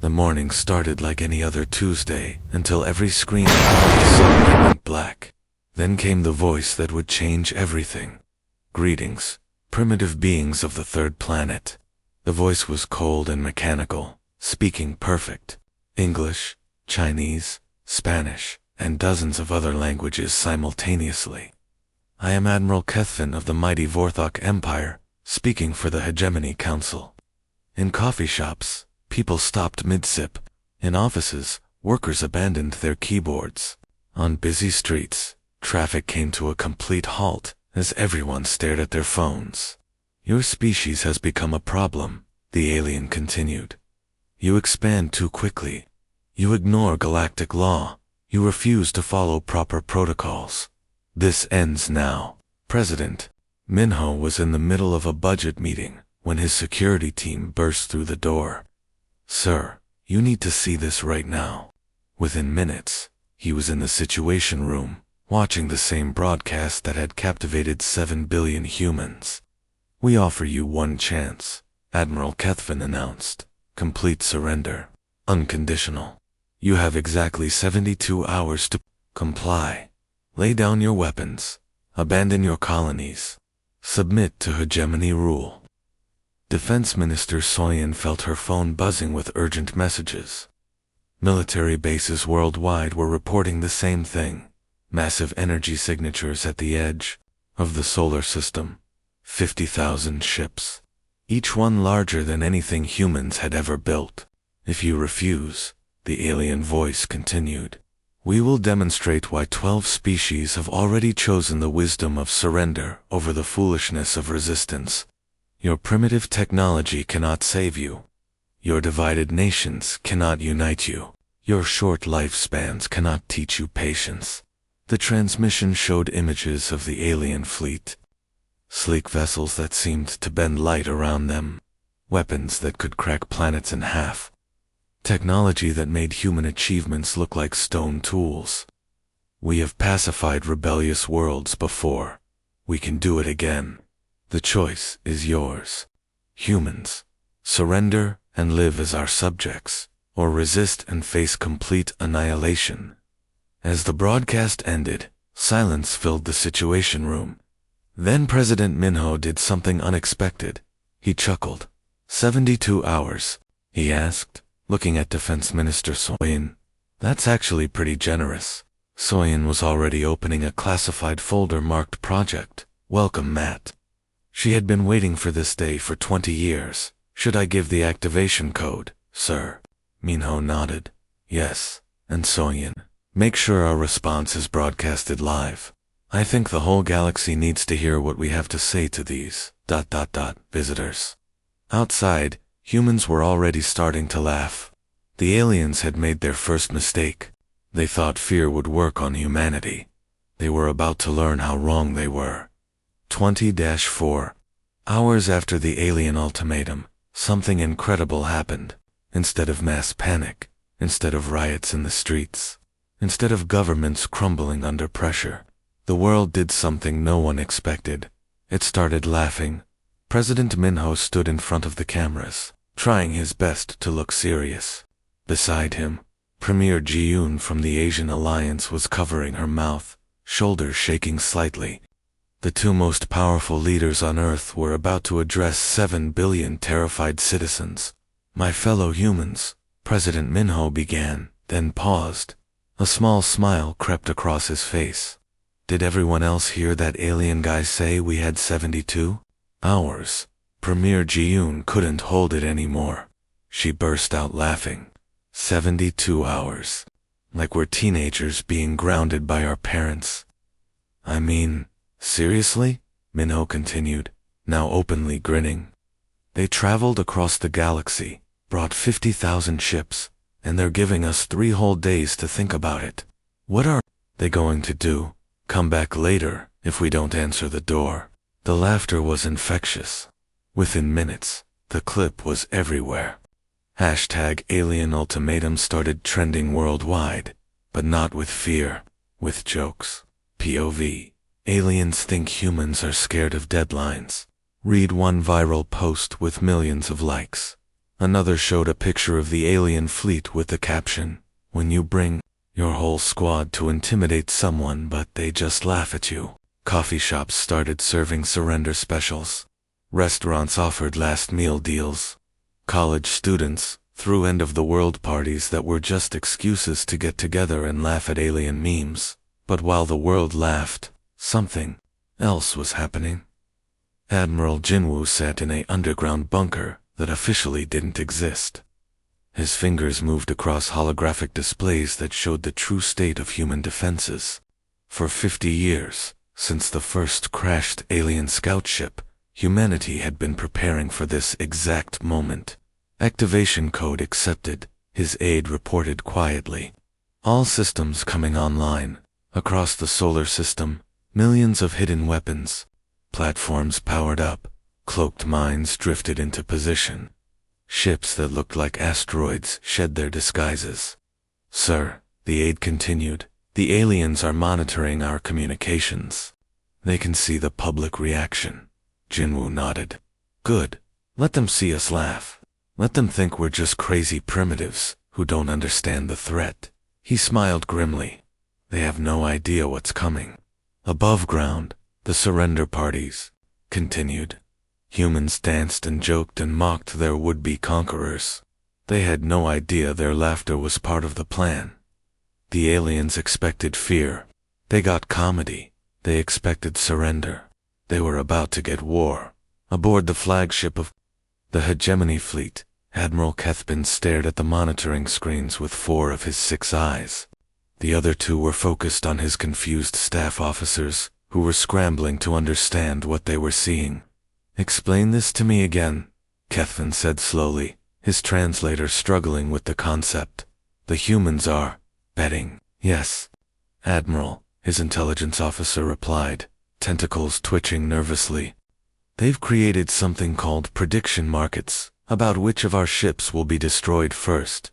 The morning started like any other Tuesday until every screen suddenly went black. Then came the voice that would change everything. Greetings, primitive beings of the third planet. The voice was cold and mechanical, speaking perfect English, Chinese, Spanish, and dozens of other languages simultaneously. I am Admiral Kethvin of the mighty Vorthok Empire, speaking for the Hegemony Council. In coffee shops, people stopped mid-sip. In offices, workers abandoned their keyboards. On busy streets, traffic came to a complete halt as everyone stared at their phones. Your species has become a problem, the alien continued. You expand too quickly. You ignore galactic law. You refuse to follow proper protocols. This ends now. President Minho was in the middle of a budget meeting when his security team burst through the door. Sir, you need to see this right now. Within minutes, he was in the Situation Room, watching the same broadcast that had captivated 7 billion humans. We offer you one chance, Admiral Kethvin announced. Complete surrender. Unconditional. You have exactly 72 hours to comply. Lay down your weapons. Abandon your colonies. Submit to hegemony rule. Defense Minister Soyin felt her phone buzzing with urgent messages. Military bases worldwide were reporting the same thing. Massive energy signatures at the edge of the solar system. 50,000 ships. Each one larger than anything humans had ever built. If you refuse, the alien voice continued, we will demonstrate why 12 species have already chosen the wisdom of surrender over the foolishness of resistance. Your primitive technology cannot save you. Your divided nations cannot unite you. Your short lifespans cannot teach you patience. The transmission showed images of the alien fleet. Sleek vessels that seemed to bend light around them. Weapons that could crack planets in half. Technology that made human achievements look like stone tools. We have pacified rebellious worlds before. We can do it again. The choice is yours. Humans, surrender and live as our subjects, or resist and face complete annihilation. As the broadcast ended, silence filled the Situation Room. Then President Minho did something unexpected. He chuckled. 72 hours, he asked, looking at Defense Minister Soyin. That's actually pretty generous. Soyin was already opening a classified folder marked Project. Welcome, Matt. She had been waiting for this day for 20 years. Should I give the activation code, sir? Minho nodded. Yes, and Soyin. Make sure our response is broadcasted live. I think the whole galaxy needs to hear what we have to say to these ... visitors. Outside, humans were already starting to laugh. The aliens had made their first mistake. They thought fear would work on humanity. They were about to learn how wrong they were. 20-4 hours after the alien ultimatum, something incredible happened. Instead of mass panic, instead of riots in the streets, instead of governments crumbling under pressure, the world did something no one expected. It started laughing. President Minho stood in front of the cameras, trying his best to look serious. Beside him, Premier Ji-yoon from the Asian Alliance was covering her mouth, shoulders shaking slightly. The two most powerful leaders on Earth were about to address 7 billion terrified citizens. My fellow humans, President Minho began, then paused. A small smile crept across his face. Did everyone else hear that alien guy say we had 72 hours? Premier Ji-yoon couldn't hold it anymore. She burst out laughing. 72 hours. Like we're teenagers being grounded by our parents. I mean, seriously? Minho continued, now openly grinning. They traveled across the galaxy, brought 50,000 ships, and they're giving us 3 whole days to think about it. What are they going to do? Come back later if we don't answer the door. The laughter was infectious. Within minutes, the clip was everywhere. #Alien Ultimatum started trending worldwide, but not with fear, with jokes. POV. Aliens think humans are scared of deadlines. Read one viral post with millions of likes. Another showed a picture of the alien fleet with the caption, "When you bring your whole squad to intimidate someone but they just laugh at you." Coffee shops started serving surrender specials. Restaurants offered last meal deals. College students threw end-of-the-world parties that were just excuses to get together and laugh at alien memes. But while the world laughed, something else was happening. Admiral Jinwoo sat in an underground bunker that officially didn't exist. His fingers moved across holographic displays that showed the true state of human defenses. For 50 years, since the first crashed alien scout ship, humanity had been preparing for this exact moment. Activation code accepted, his aide reported quietly. All systems coming online. Across the solar system, millions of hidden weapons. Platforms powered up, cloaked mines drifted into position. Ships that looked like asteroids shed their disguises. "Sir," the aide continued, "the aliens are monitoring our communications. They can see the public reaction." Jinwoo nodded. "Good. Let them see us laugh. Let them think we're just crazy primitives who don't understand the threat." He smiled grimly. "They have no idea what's coming." Above ground, the surrender parties continued. Humans danced and joked and mocked their would-be conquerors. They had no idea their laughter was part of the plan. The aliens expected fear. They got comedy. They expected surrender. They were about to get war. Aboard the flagship of the Hegemony Fleet, Admiral Kethbin stared at the monitoring screens with 4 of his 6 eyes. The other 2 were focused on his confused staff officers, who were scrambling to understand what they were seeing. "Explain this to me again," Kethvin said slowly, his translator struggling with the concept. "The humans are betting." "Yes, Admiral," his intelligence officer replied, tentacles twitching nervously. "They've created something called prediction markets, about which of our ships will be destroyed first.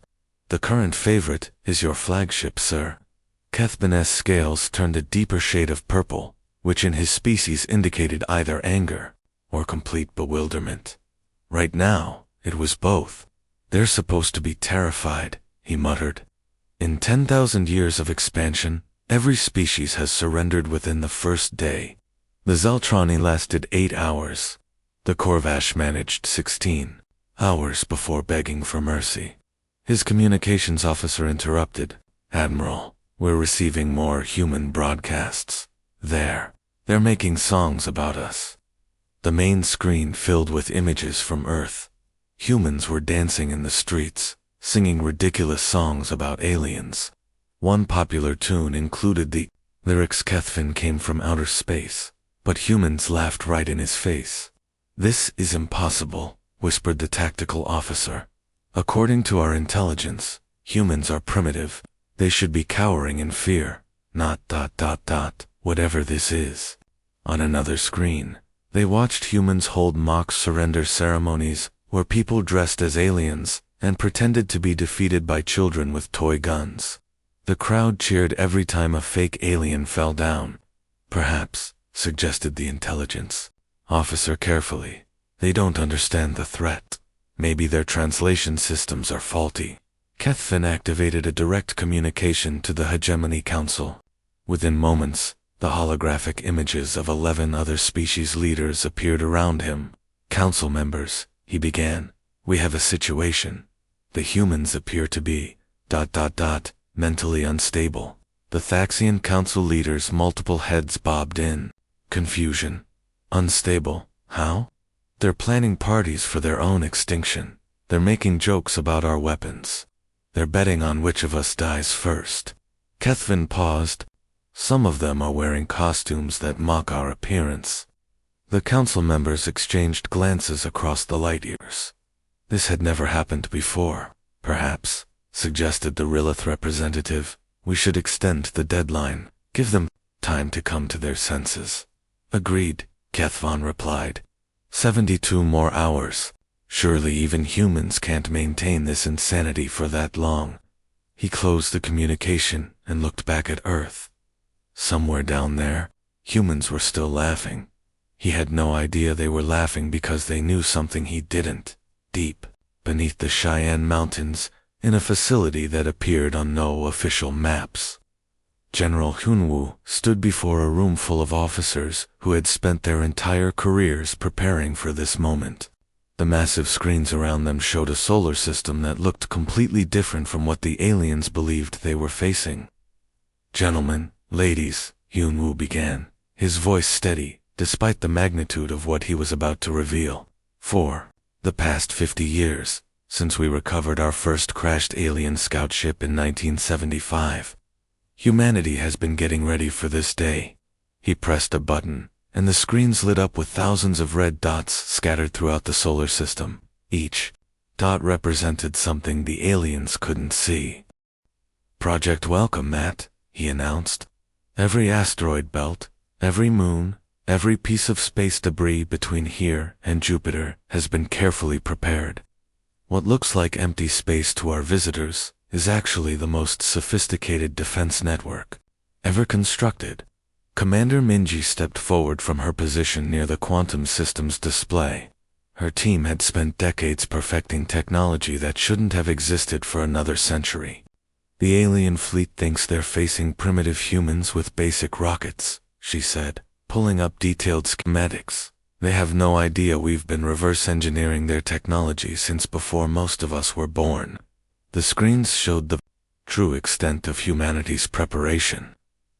The current favorite is your flagship, sir." Kethbin's scales turned a deeper shade of purple, which in his species indicated either anger or complete bewilderment. Right now, it was both. "They're supposed to be terrified," he muttered. "In 10,000 years of expansion, every species has surrendered within the first day. The Zeltrani lasted 8 hours. The Korvash managed 16 hours before begging for mercy." His communications officer interrupted. "Admiral, we're receiving more human broadcasts. They're making songs about us." The main screen filled with images from Earth. Humans were dancing in the streets, singing ridiculous songs about aliens. One popular tune included the lyrics, "Kethvin came from outer space," but humans laughed right in his face. "This is impossible," whispered the tactical officer. "According to our intelligence, humans are primitive. They should be cowering in fear, not ... whatever this is." On another screen, they watched humans hold mock surrender ceremonies where people dressed as aliens and pretended to be defeated by children with toy guns. The crowd cheered every time a fake alien fell down. "Perhaps," suggested the intelligence officer carefully, "they don't understand the threat. Maybe their translation systems are faulty." Kethvin activated a direct communication to the Hegemony Council. Within moments, the holographic images of 11 other species leaders appeared around him. "Council members," he began, "we have a situation. The humans appear to be ... mentally unstable." The Thaxian Council leaders' multiple heads bobbed in confusion. "Unstable? How?" "They're planning parties for their own extinction. They're making jokes about our weapons. They're betting on which of us dies first." Kethvin paused. "Some of them are wearing costumes that mock our appearance." The council members exchanged glances across the light years. "This had never happened before. Perhaps," suggested the Rilith representative, "we should extend the deadline, give them time to come to their senses." "Agreed," Kethvon replied. 72 more hours. Surely even humans can't maintain this insanity for that long." He closed the communication and looked back at Earth. Somewhere down there, humans were still laughing. He had no idea they were laughing because they knew something he didn't. Deep beneath the Cheyenne Mountains, in a facility that appeared on no official maps. General Hunwoo stood before a room full of officers who had spent their entire careers preparing for this moment. The massive screens around them showed a solar system that looked completely different from what the aliens believed they were facing. "Gentlemen, ladies," Hunwoo began, his voice steady, despite the magnitude of what he was about to reveal. "For the past 50 years, since we recovered our first crashed alien scout ship in 1975, humanity has been getting ready for this day." He pressed a button, and the screens lit up with thousands of red dots scattered throughout the solar system. Each dot represented something the aliens couldn't see. "Project Welcome, Matt," he announced. "Every asteroid belt, every moon, every piece of space debris between here and Jupiter has been carefully prepared. What looks like empty space to our visitors is actually the most sophisticated defense network ever constructed." Commander Minji stepped forward from her position near the quantum systems display. Her team had spent decades perfecting technology that shouldn't have existed for another century. "The alien fleet thinks they're facing primitive humans with basic rockets," she said, pulling up detailed schematics. "They have no idea we've been reverse engineering their technology since before most of us were born." The screens showed the true extent of humanity's preparation.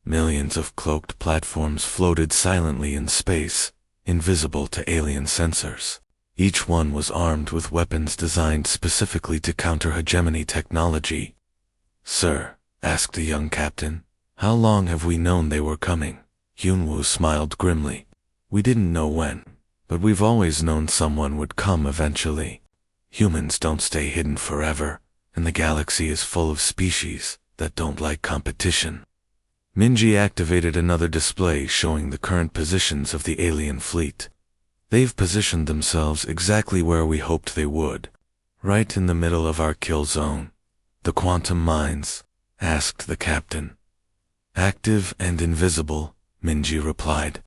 Millions of cloaked platforms floated silently in space, invisible to alien sensors. Each one was armed with weapons designed specifically to counter hegemony technology. "Sir," asked the young captain, "how long have we known they were coming?" Hunwoo smiled grimly. "We didn't know when, but we've always known someone would come eventually. Humans don't stay hidden forever, and the galaxy is full of species that don't like competition." Minji activated another display showing the current positions of the alien fleet. "They've positioned themselves exactly where we hoped they would, right in the middle of our kill zone." "The quantum mines?" asked the captain. "Active and invisible," Minji replied.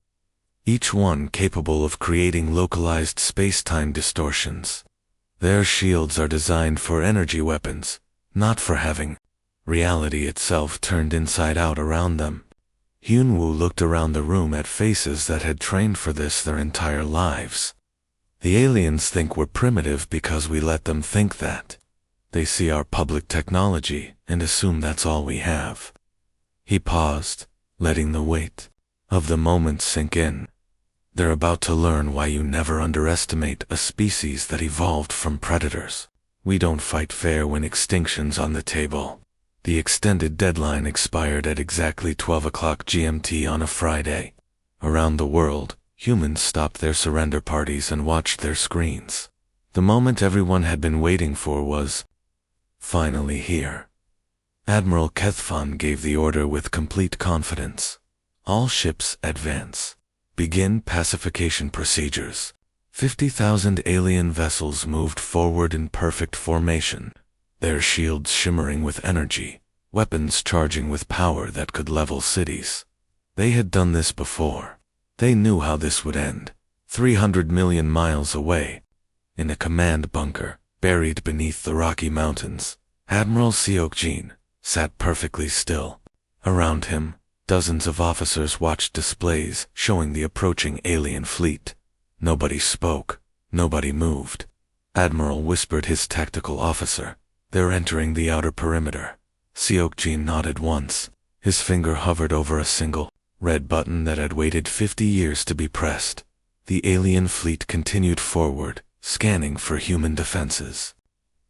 "Each one capable of creating localized space-time distortions. Their shields are designed for energy weapons, not for having reality itself turned inside out around them." Hunwoo looked around the room at faces that had trained for this their entire lives. "The aliens think we're primitive because we let them think that. They see our public technology and assume that's all we have." He paused, letting the weight of the moment sink in. "They're about to learn why you never underestimate a species that evolved from predators. We don't fight fair when extinction's on the table." The extended deadline expired at exactly 12 o'clock GMT on a Friday. Around the world, humans stopped their surrender parties and watched their screens. The moment everyone had been waiting for was finally here. Admiral Kethfan gave the order with complete confidence. "All ships advance. Begin pacification procedures." 50,000 alien vessels moved forward in perfect formation, their shields shimmering with energy, weapons charging with power that could level cities. They had done this before. They knew how this would end. 300 million miles away, in a command bunker, buried beneath the Rocky Mountains, Admiral Seokjin sat perfectly still. Around him, dozens of officers watched displays showing the approaching alien fleet. Nobody spoke. Nobody moved. Admiral whispered his tactical officer, "They're entering the outer perimeter." Seokjin nodded once. His finger hovered over a single, red button that had waited 50 years to be pressed. The alien fleet continued forward, scanning for human defenses.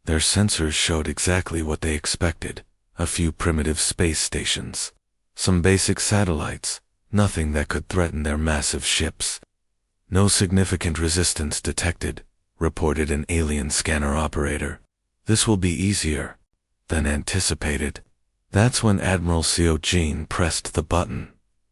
Their sensors showed exactly what they expected: a few primitive space stations, some basic satellites, nothing that could threaten their massive ships. "No significant resistance detected," reported an alien scanner operator. "This will be easier than anticipated." That's when Admiral Seokjin pressed the button.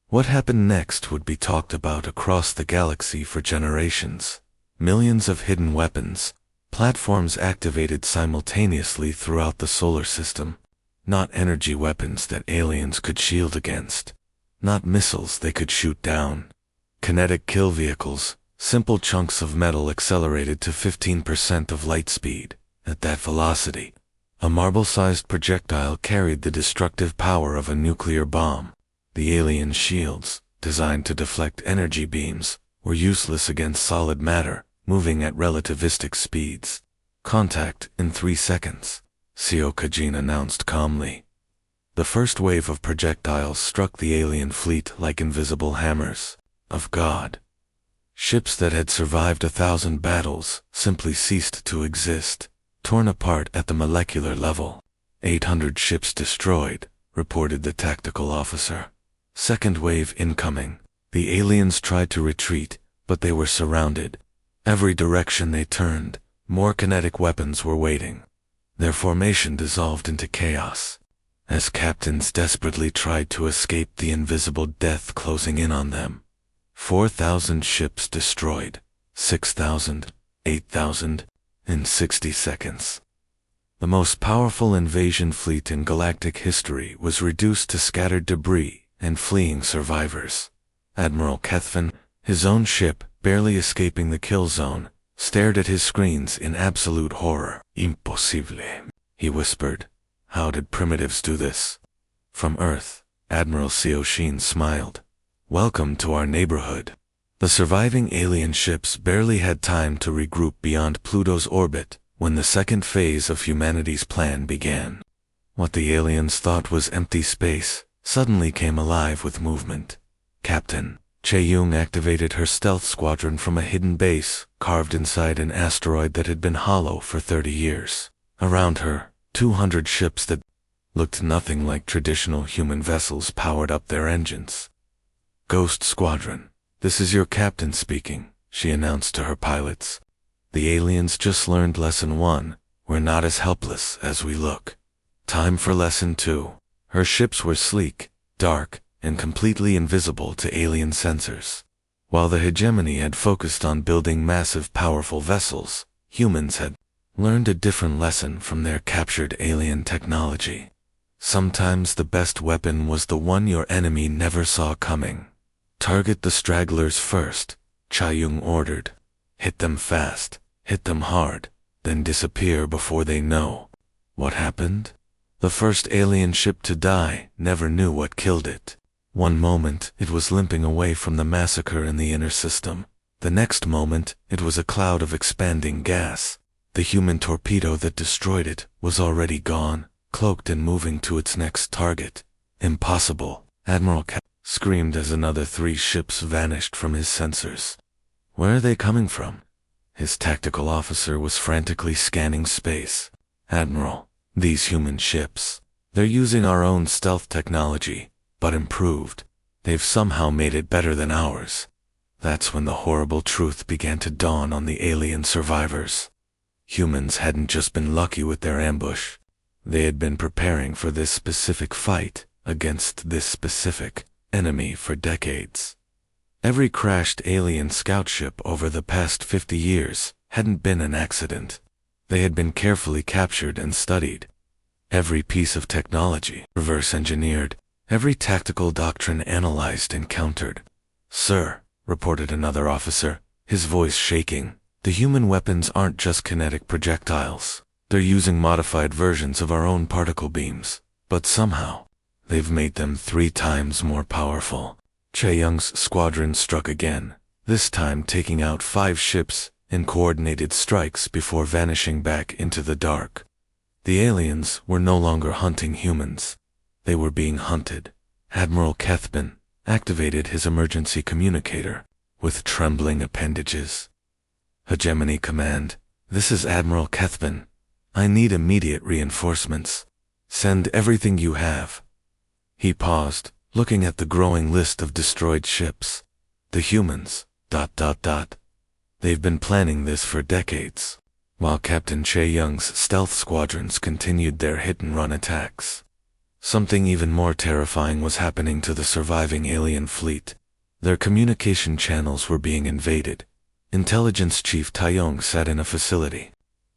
What happened next would be talked about across the galaxy for generations. Millions of hidden weapons, platforms activated simultaneously throughout the solar system. Not energy weapons that aliens could shield against. Not missiles they could shoot down. Kinetic kill vehicles, simple chunks of metal accelerated to 15% of light speed, At that velocity, a marble-sized projectile carried the destructive power of a nuclear bomb. The alien shields, designed to deflect energy beams, were useless against solid matter, moving at relativistic speeds. "Contact in 3 seconds," Seokajin announced calmly. The first wave of projectiles struck the alien fleet like invisible hammers of God. Ships that had survived 1,000 battles simply ceased to exist, torn apart at the molecular level. 800 ships destroyed, reported the tactical officer. Second wave incoming. The aliens tried to retreat, but they were surrounded. Every direction they turned, more kinetic weapons were waiting. Their formation dissolved into chaos, as captains desperately tried to escape the invisible death closing in on them. 4,000 ships destroyed, 6,000, 8,000, in 60 seconds. The most powerful invasion fleet in galactic history was reduced to scattered debris and fleeing survivors. Admiral Kethvin, his own ship barely escaping the kill zone, stared at his screens in absolute horror. "Impossible," he whispered. "How did primitives do this?" From Earth, Admiral Seoshin smiled. "Welcome to our neighborhood." The surviving alien ships barely had time to regroup beyond Pluto's orbit when the second phase of humanity's plan began. What the aliens thought was empty space suddenly came alive with movement. Captain Chae-young activated her stealth squadron from a hidden base carved inside an asteroid that had been hollow for 30 years. Around her, 200 ships that looked nothing like traditional human vessels powered up their engines. "Ghost Squadron, this is your captain speaking," she announced to her pilots. "The aliens just learned Lesson 1. We're not as helpless as we look. Time for Lesson 2. Her ships were sleek, dark, and completely invisible to alien sensors. While the hegemony had focused on building massive, powerful vessels, humans had learned a different lesson from their captured alien technology. Sometimes the best weapon was the one your enemy never saw coming. Target the stragglers first, Chae-young ordered. Hit them fast, hit them hard, then disappear before they know. What happened? The first alien ship to die never knew what killed it. One moment it was limping away from the massacre in the inner system. The next moment it was a cloud of expanding gas. The human torpedo that destroyed it was already gone, cloaked and moving to its next target. "Impossible," Admiral Cap screamed as another 3 ships vanished from his sensors. "Where are they coming from?" His tactical officer was frantically scanning space. "Admiral, these human ships, they're using our own stealth technology, but improved. They've somehow made it better than ours." That's when the horrible truth began to dawn on the alien survivors. Humans hadn't just been lucky with their ambush. They had been preparing for this specific fight against this specific enemy for decades. Every crashed alien scout ship over the past 50 years hadn't been an accident. They had been carefully captured and studied. Every piece of technology reverse engineered, every tactical doctrine analyzed and countered. "Sir," reported another officer, his voice shaking, "the human weapons aren't just kinetic projectiles. They're using modified versions of our own particle beams, but somehow they've made them 3 times more powerful." Chae-young's squadron struck again, this time taking out 5 ships in coordinated strikes before vanishing back into the dark. The aliens were no longer hunting humans. They were being hunted. Admiral Kethvin activated his emergency communicator with trembling appendages. "Hegemony Command, this is Admiral Kethvin. I need immediate reinforcements. Send everything you have." He paused, looking at the growing list of destroyed ships. "The humans, ... They've been planning this for decades, while Captain Chae-young's stealth squadrons continued their hit-and-run attacks. Something even more terrifying was happening to the surviving alien fleet. Their communication channels were being invaded. Intelligence Chief Taeyong sat in a facility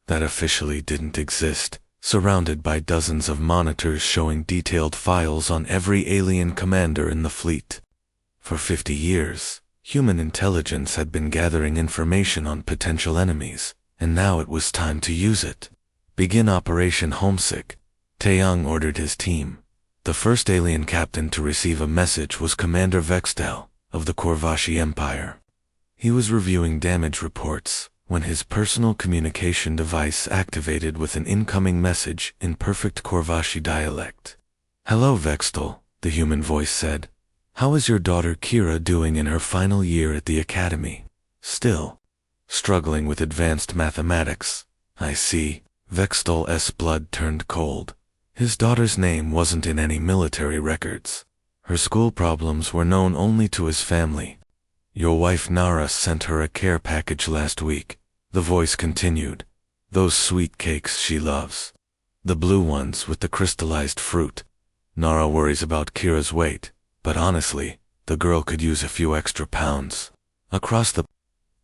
that officially didn't exist, surrounded by dozens of monitors showing detailed files on every alien commander in the fleet. For 50 years, human intelligence had been gathering information on potential enemies, and now it was time to use it. Begin Operation Homesick. Taeyong ordered his team. The first alien captain to receive a message was Commander Vextel of the Korvashi Empire. He was reviewing damage reports when his personal communication device activated with an incoming message in perfect Korvashi dialect. "Hello, Vextel," the human voice said. "How is your daughter Kira doing in her final year at the academy?" "Still struggling with advanced mathematics." "I see." Vextel's blood turned cold. His daughter's name wasn't in any military records. Her school problems were known only to his family. "Your wife Nara sent her a care package last week," the voice continued. "Those sweet cakes she loves. The blue ones with the crystallized fruit. Nara worries about Kira's weight, but honestly, the girl could use a few extra pounds." Across the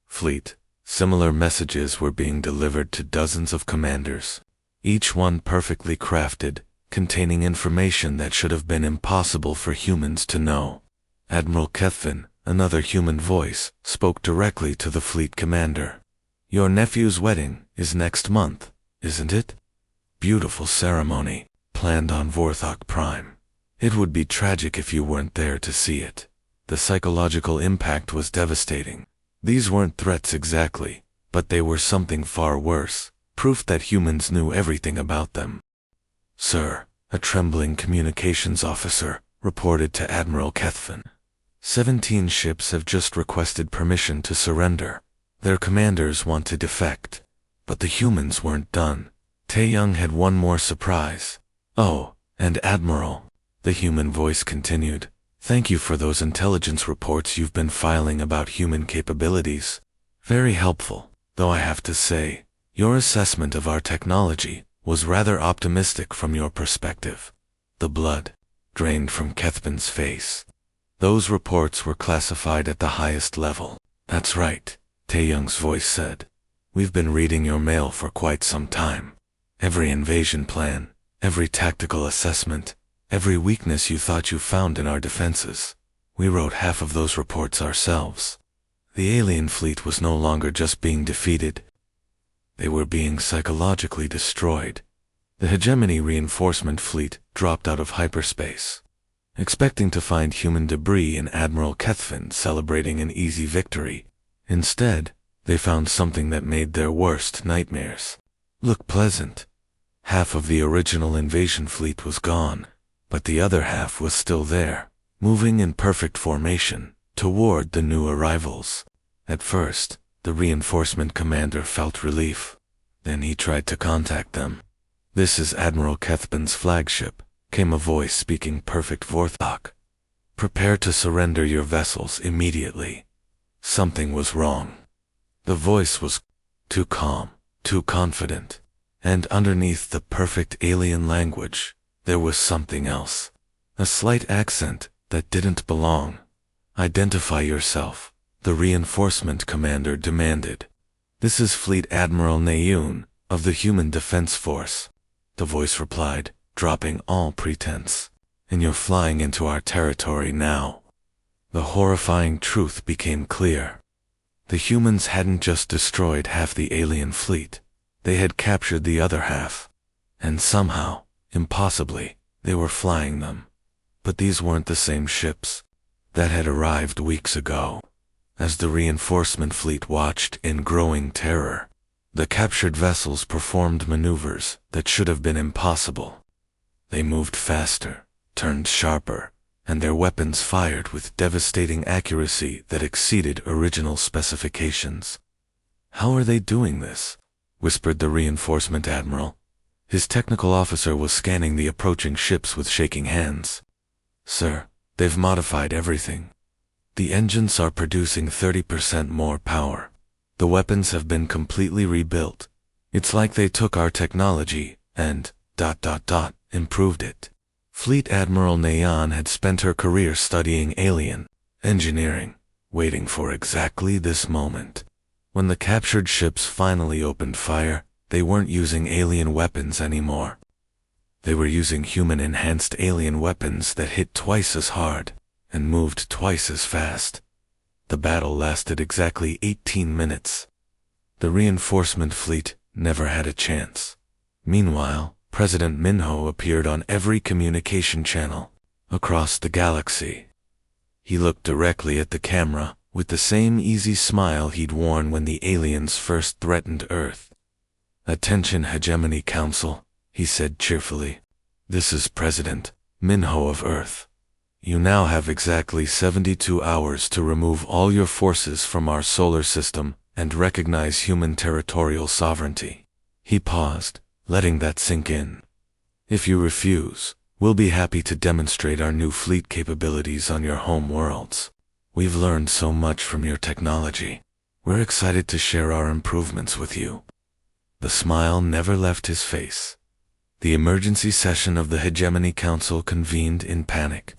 fleet, similar messages were being delivered to dozens of commanders, each one perfectly crafted, containing information that should have been impossible for humans to know. Admiral Kethvin, another human voice, spoke directly to the fleet commander. "Your nephew's wedding is next month, isn't it? Beautiful ceremony, planned on Vorthok Prime. It would be tragic if you weren't there to see it." The psychological impact was devastating. These weren't threats exactly, but they were something far worse, proof that humans knew everything about them. "Sir," a trembling communications officer reported to Admiral Kethvin. 17 ships have just requested permission to surrender. Their commanders want to defect. But the humans weren't done. Taeyong had one more surprise. "Oh, and Admiral," the human voice continued, "thank you for those intelligence reports you've been filing about human capabilities. Very helpful, though I have to say, your assessment of our technology was rather optimistic from your perspective." The blood drained from Kethvin's face. "Those reports were classified at the highest level." "That's right," Taeyong's voice said. "We've been reading your mail for quite some time. Every invasion plan, every tactical assessment, every weakness you thought you found in our defenses. We wrote half of those reports ourselves. The alien fleet was no longer just being defeated. They were being psychologically destroyed. The hegemony reinforcement fleet dropped out of hyperspace, expecting to find human debris in Admiral Kethvin celebrating an easy victory. Instead, they found something that made their worst nightmares look pleasant. Half of the original invasion fleet was gone, but the other half was still there, moving in perfect formation toward the new arrivals. At first, the reinforcement commander felt relief. Then he tried to contact them. "This is Admiral Kethvin's flagship," came a voice speaking perfect Vorthok. "Prepare to surrender your vessels immediately." Something was wrong. The voice was too calm, too confident, and underneath the perfect alien language, there was something else. A slight accent that didn't belong. "Identify yourself," the reinforcement commander demanded. "This is Fleet Admiral Nayoon of the Human Defense Force," the voice replied, dropping all pretense. "And you're flying into our territory now." The horrifying truth became clear. The humans hadn't just destroyed half the alien fleet, they had captured the other half. And somehow, impossibly, they were flying them. But these weren't the same ships that had arrived weeks ago. As the reinforcement fleet watched in growing terror, the captured vessels performed maneuvers that should have been impossible. They moved faster, turned sharper, and their weapons fired with devastating accuracy that exceeded original specifications. "How are they doing this?" whispered the reinforcement admiral. His technical officer was scanning the approaching ships with shaking hands. "Sir, they've modified everything. The engines are producing 30% more power. The weapons have been completely rebuilt. It's like they took our technology and ... improved it." Fleet Admiral Nayan had spent her career studying alien engineering, waiting for exactly this moment. When the captured ships finally opened fire, they weren't using alien weapons anymore. They were using human-enhanced alien weapons that hit twice as hard and moved twice as fast. The battle lasted exactly 18 minutes. The reinforcement fleet never had a chance. Meanwhile, President Minho appeared on every communication channel across the galaxy. He looked directly at the camera with the same easy smile he'd worn when the aliens first threatened Earth. "Attention, Hegemony Council," he said cheerfully. "This is President Minho of Earth. You now have exactly 72 hours to remove all your forces from our solar system and recognize human territorial sovereignty." He paused, letting that sink in. "If you refuse, we'll be happy to demonstrate our new fleet capabilities on your home worlds. We've learned so much from your technology. We're excited to share our improvements with you." The smile never left his face. The emergency session of the Hegemony Council convened in panic.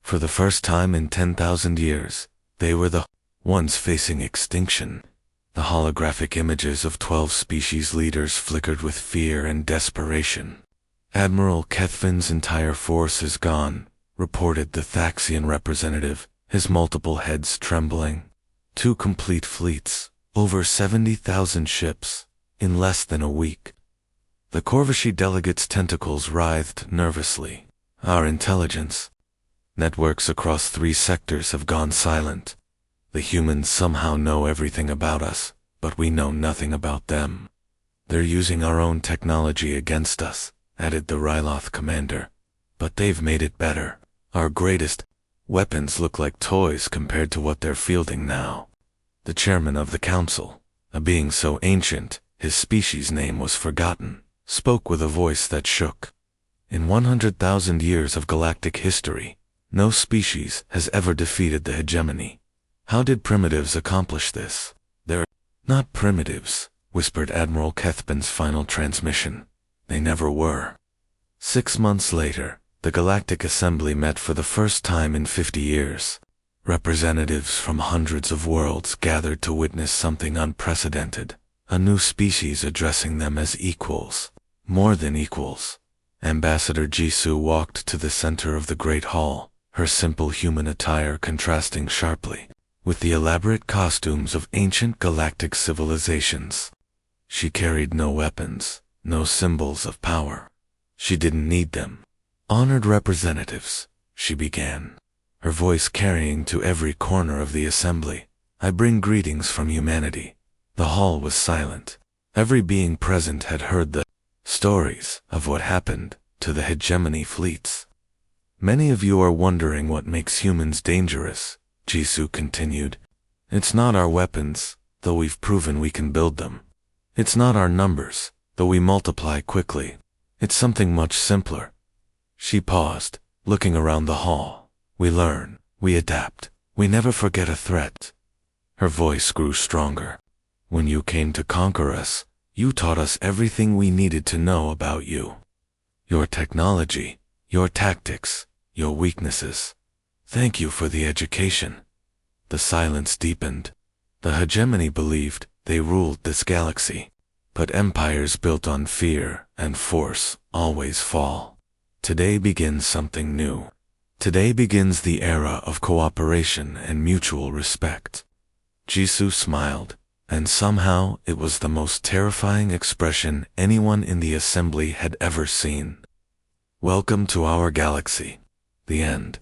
For the first time in 10,000 years, they were the ones facing extinction. The holographic images of 12 species leaders flickered with fear and desperation. "Admiral Kethvin's entire force is gone," reported the Thaxian representative, his multiple heads trembling. 2 complete fleets, over 70,000 ships, in less than a week. The Corvashi delegate's tentacles writhed nervously. "Our intelligence networks across 3 sectors have gone silent. The humans somehow know everything about us, but we know nothing about them. They're using our own technology against us," added the Ryloth commander. "But they've made it better. Our greatest weapons look like toys compared to what they're fielding now." The chairman of the council, a being so ancient his species name was forgotten, spoke with a voice that shook. "In 100,000 years of galactic history, no species has ever defeated the hegemony. How did primitives accomplish this?" "They're not primitives," whispered Admiral Kethvin's final transmission. "They never were." 6 months later, the Galactic Assembly met for the first time in 50 years. Representatives from hundreds of worlds gathered to witness something unprecedented, a new species addressing them as equals, more than equals. Ambassador Jisoo walked to the center of the Great Hall, her simple human attire contrasting sharply with the elaborate costumes of ancient galactic civilizations. She carried no weapons, no symbols of power. She didn't need them. "Honored representatives," she began, her voice carrying to every corner of the assembly, "I bring greetings from humanity." The hall was silent. Every being present had heard the stories of what happened to the hegemony fleets. "Many of you are wondering what makes humans dangerous," Jisoo continued. "It's not our weapons, though we've proven we can build them. It's not our numbers, though we multiply quickly. It's something much simpler." She paused, looking around the hall. "We learn, we adapt, we never forget a threat." Her voice grew stronger. "When you came to conquer us, you taught us everything we needed to know about you. Your technology, your tactics, your weaknesses. Thank you for the education." The silence deepened. The hegemony believed they ruled this galaxy, but empires built on fear and force always fall. Today begins something new. Today begins the era of cooperation and mutual respect. Jisoo smiled, and somehow it was the most terrifying expression anyone in the assembly had ever seen. "Welcome to our galaxy." The end.